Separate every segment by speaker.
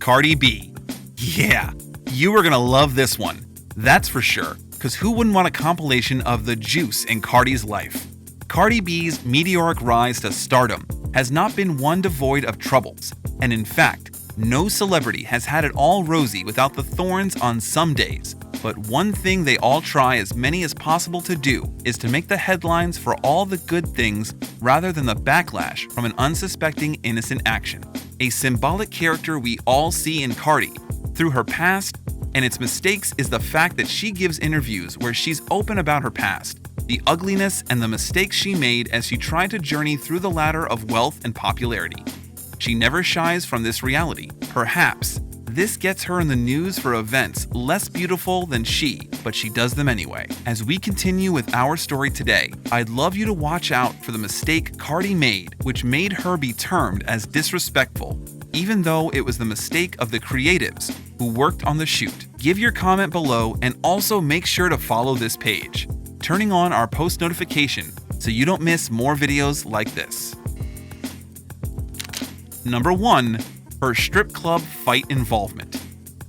Speaker 1: Cardi B. Yeah, you are gonna love this one. That's for sure, because who wouldn't want a compilation of the juice in Cardi's life? Cardi B's meteoric rise to stardom has not been one devoid of troubles, and in fact, no celebrity has had it all rosy without the thorns on some days. But one thing they all try as many as possible to do is to make the headlines for all the good things rather than the backlash from an unsuspecting innocent action. A symbolic character we all see in Cardi through her past and its mistakes is the fact that she gives interviews where she's open about her past, the ugliness and the mistakes she made as she tried to journey through the ladder of wealth and popularity. She never shies from this reality. Perhaps this gets her in the news for events less beautiful than she, but she does them anyway. As we continue with our story today, I'd love you to watch out for the mistake Cardi made, which made her be termed as disrespectful, even though it was the mistake of the creatives who worked on the shoot. Give your comment below and also make sure to follow this page, turning on our post notification so you don't miss more videos like this. Number 1. Her strip club fight involvement.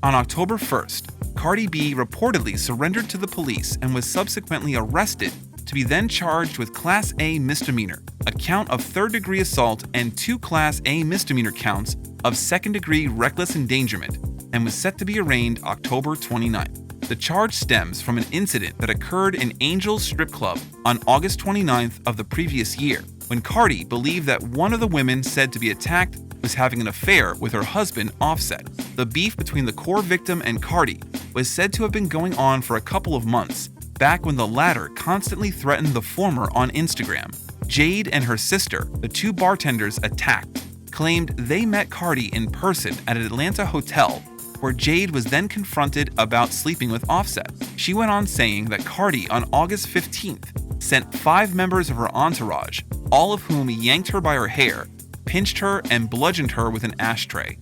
Speaker 1: On October 1st, Cardi B reportedly surrendered to the police and was subsequently arrested to be then charged with Class A misdemeanor, a count of third-degree assault, and 2 Class A misdemeanor counts of second-degree reckless endangerment, and was set to be arraigned October 29th. The charge stems from an incident that occurred in Angel's strip club on August 29th of the previous year, when Cardi believed that one of the women said to be attacked was having an affair with her husband, Offset. The beef between the core victim and Cardi was said to have been going on for a couple of months, back when the latter constantly threatened the former on Instagram. Jade and her sister, the 2 bartenders attacked, claimed they met Cardi in person at an Atlanta hotel, where Jade was then confronted about sleeping with Offset. She went on saying that Cardi on August 15th sent 5 members of her entourage, all of whom yanked her by her hair, pinched her, and bludgeoned her with an ashtray.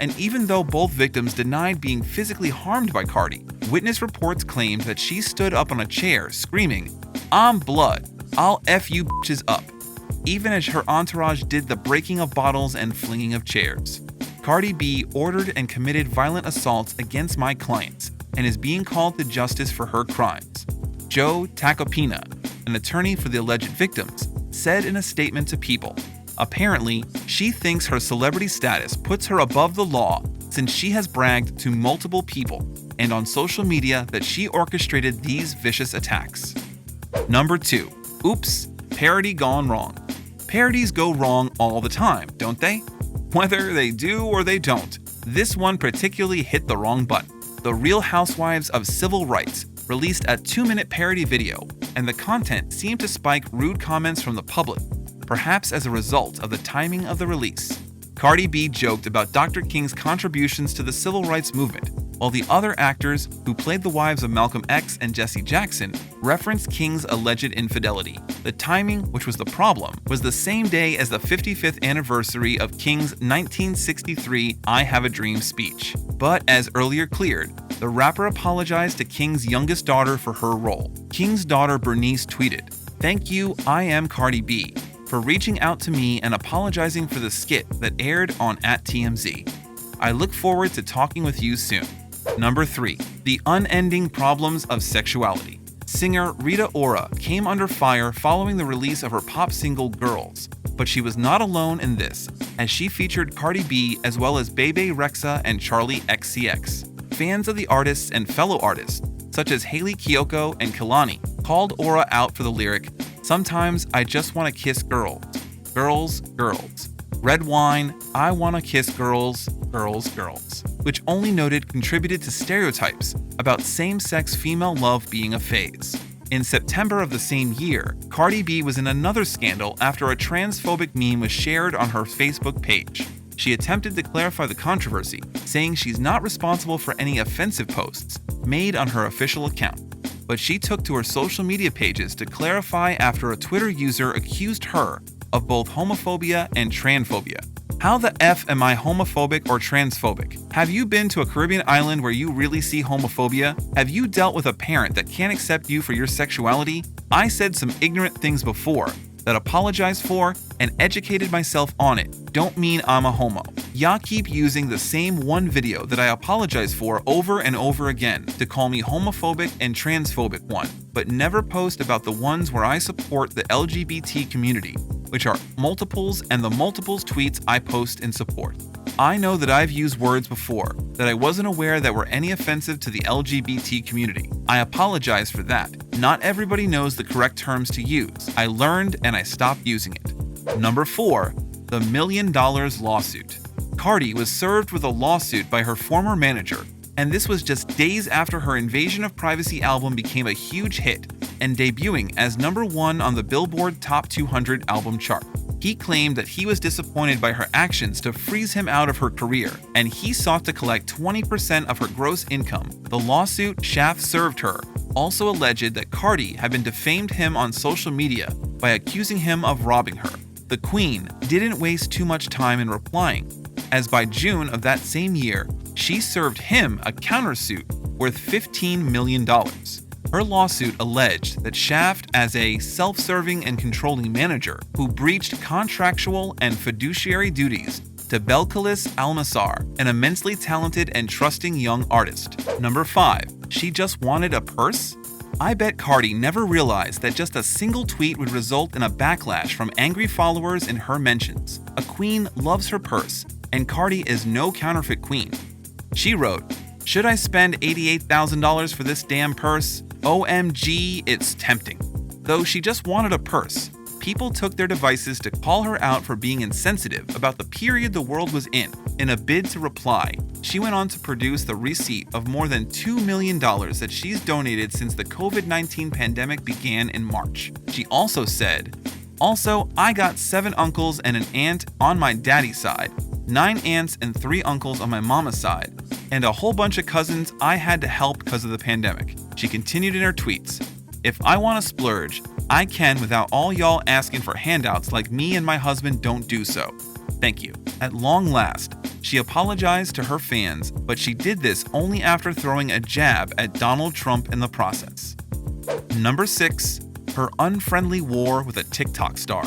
Speaker 1: And even though both victims denied being physically harmed by Cardi, witness reports claimed that she stood up on a chair screaming, "I'm blood, I'll F you bitches up," even as her entourage did the breaking of bottles and flinging of chairs. Cardi B ordered and committed violent assaults against my clients and is being called to justice for her crimes. Joe Tacopina, an attorney for the alleged victims, said in a statement to People, apparently, she thinks her celebrity status puts her above the law since she has bragged to multiple people and on social media that she orchestrated these vicious attacks. Number 2. Oops, parody gone wrong. Parodies go wrong all the time, don't they? Whether they do or they don't, this one particularly hit the wrong button. The Real Housewives of Civil Rights released a 2-minute parody video, and the content seemed to spike rude comments from the public, perhaps as a result of the timing of the release. Cardi B joked about Dr. King's contributions to the civil rights movement, while the other actors who played the wives of Malcolm X and Jesse Jackson referenced King's alleged infidelity. The timing, which was the problem, was the same day as the 55th anniversary of King's 1963 I Have a Dream speech. But as earlier cleared, the rapper apologized to King's youngest daughter for her role. King's daughter Bernice tweeted, "Thank you, I am Cardi B, for reaching out to me and apologizing for the skit that aired on @TMZ. I look forward to talking with you soon." Number 3. The unending problems of sexuality. Singer Rita Ora came under fire following the release of her pop single Girls, but she was not alone in this, as she featured Cardi B as well as Bebe Rexha and Charlie XCX. Fans of the artists and fellow artists, such as Haley Kiyoko and Kehlani, called Ora out for the lyric, "Sometimes I just want to kiss girls. Girls, girls. Red wine, I want to kiss girls, girls, girls," which only noted contributed to stereotypes about same-sex female love being a phase. In September of the same year, Cardi B was in another scandal after a transphobic meme was shared on her Facebook page. She attempted to clarify the controversy, saying she's not responsible for any offensive posts made on her official account. But she took to her social media pages to clarify after a Twitter user accused her of both homophobia and transphobia. How the F am I homophobic or transphobic? Have you been to a Caribbean island where you really see homophobia? Have you dealt with a parent that can't accept you for your sexuality? I said some ignorant things before, that apologized for and educated myself on it don't mean I'm a homo. Y'all keep using the same one video that I apologize for over and over again to call me homophobic and transphobic one, but never post about the ones where I support the LGBT community, which are multiples and the multiples tweets I post in support. I know that I've used words before that I wasn't aware that were any offensive to the LGBT community. I apologize for that. Not everybody knows the correct terms to use. I learned and I stopped using it. Number 4. The $1 million lawsuit. Cardi was served with a lawsuit by her former manager, and this was just days after her Invasion of Privacy album became a huge hit and debuting as number 1 on the Billboard Top 200 album chart. He claimed that he was disappointed by her actions to freeze him out of her career, and he sought to collect 20% of her gross income. The lawsuit Shaft served her also alleged that Cardi had been defamed him on social media by accusing him of robbing her. The Queen didn't waste too much time in replying, as by June of that same year, she served him a countersuit worth $15 million. Her lawsuit alleged that Shaft, as a self-serving and controlling manager who breached contractual and fiduciary duties to Belcalis Almasar, an immensely talented and trusting young artist. Number 5. She just wanted a purse? I bet Cardi never realized that just a single tweet would result in a backlash from angry followers in her mentions. A queen loves her purse, and Cardi is no counterfeit queen. She wrote, "Should I spend $88,000 for this damn purse? OMG, it's tempting." Though she just wanted a purse, people took their devices to call her out for being insensitive about the period the world was in. In a bid to reply, she went on to produce the receipt of more than $2 million that she's donated since the COVID-19 pandemic began in March. She also said, "Also, I got 7 uncles and an aunt on my daddy's side, 9 aunts and 3 uncles on my mama's side, and a whole bunch of cousins I had to help because of the pandemic." She continued in her tweets, "If I want to splurge, I can without all y'all asking for handouts like me and my husband don't do so. Thank you." At long last, she apologized to her fans, but she did this only after throwing a jab at Donald Trump in the process. Number 6. Her unfriendly war with a TikTok star.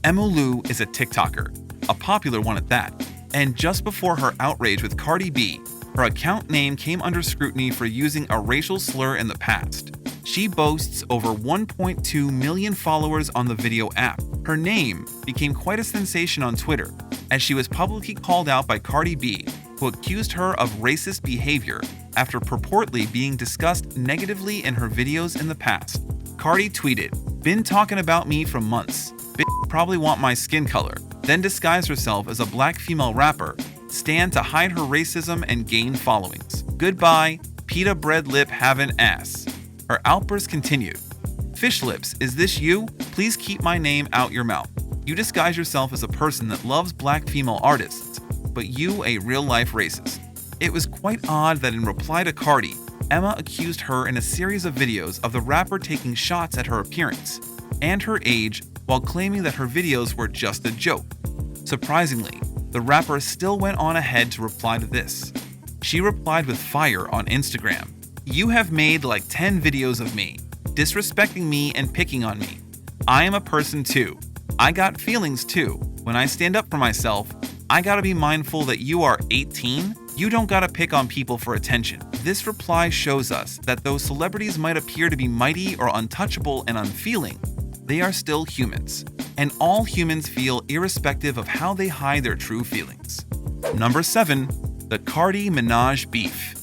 Speaker 1: Emmylou is a TikToker, a popular one at that, and just before her outrage with Cardi B, her account name came under scrutiny for using a racial slur in the past. She boasts over 1.2 million followers on the video app. Her name became quite a sensation on Twitter, as she was publicly called out by Cardi B, who accused her of racist behavior after purportedly being discussed negatively in her videos in the past. Cardi tweeted, "Been talking about me for months. Bitch probably want my skin color," then disguised herself as a black female rapper, stand to hide her racism and gain followings. "Goodbye, pita bread lip having ass." Her outburst continued, "Fish lips, is this you? Please keep my name out your mouth. You disguise yourself as a person that loves black female artists, but you a real-life racist." It was quite odd that in reply to Cardi, Emma accused her in a series of videos of the rapper taking shots at her appearance and her age while claiming that her videos were just a joke. Surprisingly, the rapper still went on ahead to reply to this. She replied with fire on Instagram, "You have made like 10 videos of me, disrespecting me and picking on me. I am a person too. I got feelings too. When I stand up for myself, I gotta be mindful that you are 18. You don't gotta pick on people for attention." This reply shows us that though celebrities might appear to be mighty or untouchable and unfeeling, they are still humans, and all humans feel irrespective of how they hide their true feelings. Number 7. The Cardi Menage beef.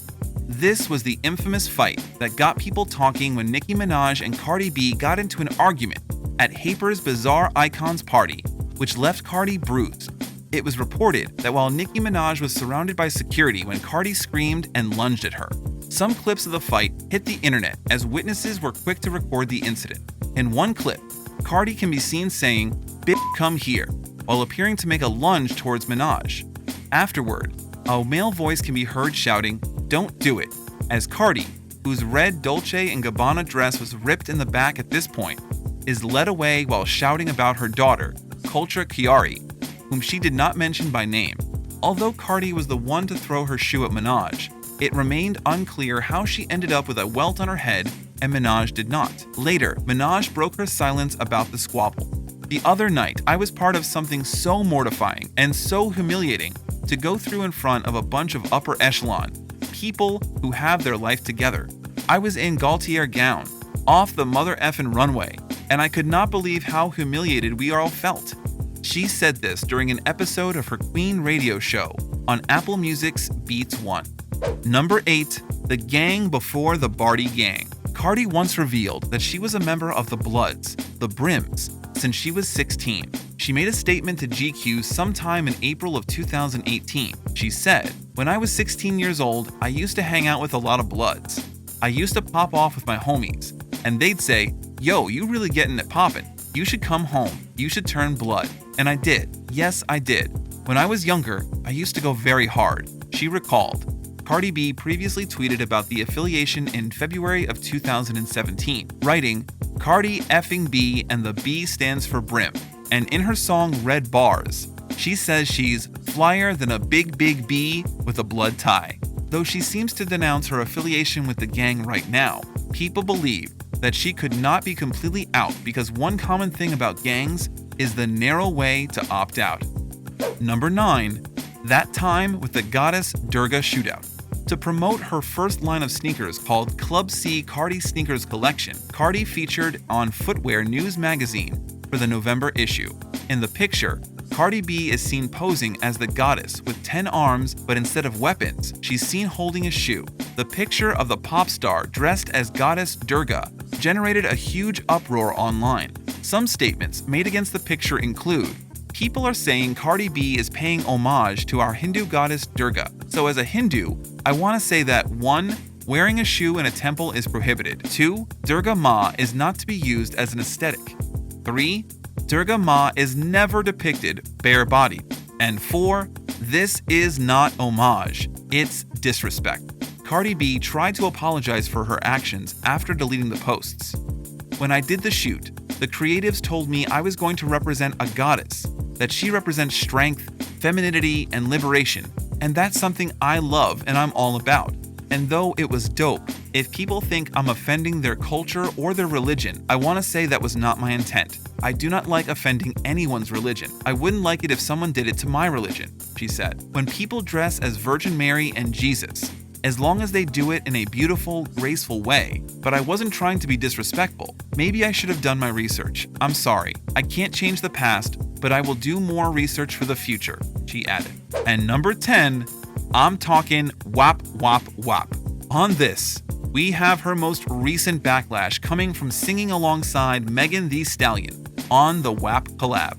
Speaker 1: This was the infamous fight that got people talking when Nicki Minaj and Cardi B got into an argument at Haper's Bizarre Icons party, which left Cardi bruised. It was reported that while Nicki Minaj was surrounded by security when Cardi screamed and lunged at her. Some clips of the fight hit the internet as witnesses were quick to record the incident. In one clip, Cardi can be seen saying, "Bitch, come here," while appearing to make a lunge towards Menage. Afterward, a male voice can be heard shouting, "Don't do it," as Cardi, whose red Dolce & Gabbana dress was ripped in the back at this point, is led away while shouting about her daughter, Culture Chiari, whom she did not mention by name. Although Cardi was the one to throw her shoe at Menage, it remained unclear how she ended up with a welt on her head and Menage did not. Later, Menage broke her silence about the squabble. The other night, I was part of something so mortifying and so humiliating to go through in front of a bunch of upper echelon people who have their life together. I was in Gaultier gown, off the mother effin' runway, and I could not believe how humiliated we all felt. She said this during an episode of her Queen radio show on Apple Music's Beats One. Number 8. The Gang Before the Barty Gang. Cardi once revealed that she was a member of the Bloods, the Brims, since she was 16. She made a statement to GQ sometime in April of 2018. She said, "When I was 16 years old, I used to hang out with a lot of Bloods. I used to pop off with my homies, and they'd say, 'Yo, you really getting it poppin'. You should come home. You should turn blood.' And I did. Yes, I did. When I was younger, I used to go very hard," she recalled. Cardi B previously tweeted about the affiliation in February of 2017, writing, "Cardi effing B and the B stands for Brim." And in her song Red Bars, she says she's flyer than a big B with a blood tie. Though she seems to denounce her affiliation with the gang right now, people believe that she could not be completely out because one common thing about gangs is the narrow way to opt out. Number 9. That time with the goddess Durga shootout. To promote her first line of sneakers called Club C Cardi Sneakers Collection, Cardi featured on Footwear News magazine for the November issue. In the picture, Cardi B is seen posing as the goddess with 10 arms, but instead of weapons, she's seen holding a shoe. The picture of the pop star dressed as goddess Durga generated a huge uproar online. Some statements made against the picture include, "People are saying Cardi B is paying homage to our Hindu goddess Durga. So as a Hindu, I want to say that 1. Wearing a shoe in a temple is prohibited. 2. Durga Ma is not to be used as an aesthetic. 3. Durga Ma is never depicted bare-bodied. And 4. This is not homage, it's disrespect." Cardi B tried to apologize for her actions after deleting the posts. "When I did the shoot, the creatives told me I was going to represent a goddess, that she represents strength, femininity, and liberation, and that's something I love and I'm all about. And though it was dope, if people think I'm offending their culture or their religion, I want to say that was not my intent. I do not like offending anyone's religion. I wouldn't like it if someone did it to my religion," she said. "When people dress as Virgin Mary and Jesus, as long as they do it in a beautiful, graceful way, but I wasn't trying to be disrespectful. Maybe I should have done my research. I'm sorry. I can't change the past, but I will do more research for the future," she added. And number 10, I'm talking WAP WAP WAP. On this, we have her most recent backlash coming from singing alongside Megan Thee Stallion on the WAP collab.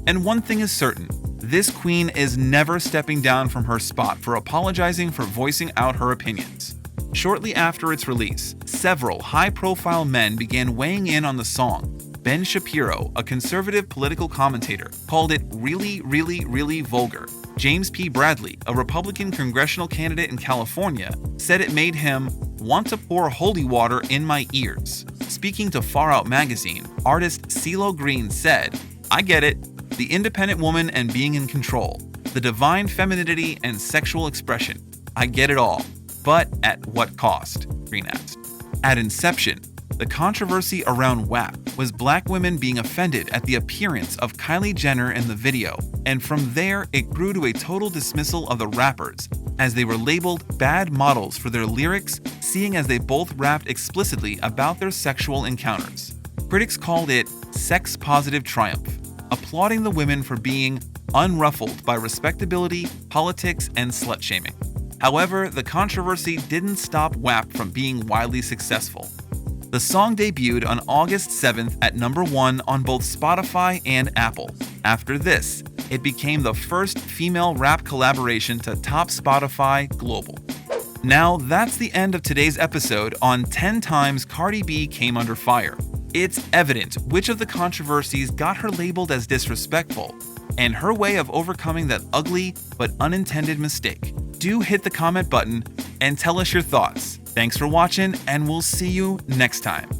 Speaker 1: And one thing is certain, this queen is never stepping down from her spot for apologizing for voicing out her opinions. Shortly after its release, several high-profile men began weighing in on the song. Ben Shapiro, a conservative political commentator, called it really vulgar. James P. Bradley, a Republican congressional candidate in California, said it made him want to pour holy water in my ears. Speaking to Far Out magazine, artist CeeLo Green said, "I get it. The independent woman and being in control. The divine femininity and sexual expression. I get it all. But at what cost?" Green asked. At inception, the controversy around WAP was black women being offended at the appearance of Kylie Jenner in the video, and from there it grew to a total dismissal of the rappers, as they were labeled bad models for their lyrics, seeing as they both rapped explicitly about their sexual encounters. Critics called it sex-positive triumph, applauding the women for being unruffled by respectability, politics, and slut-shaming. However, the controversy didn't stop WAP from being widely successful. The song debuted on August 7th at number 1 on both Spotify and Apple. After this, it became the first female rap collaboration to top Spotify global. Now, that's the end of today's episode on 10 times Cardi B came under fire. It's evident which of the controversies got her labeled as disrespectful, and her way of overcoming that ugly but unintended mistake. Do hit the comment button and tell us your thoughts. Thanks for watching, and we'll see you next time.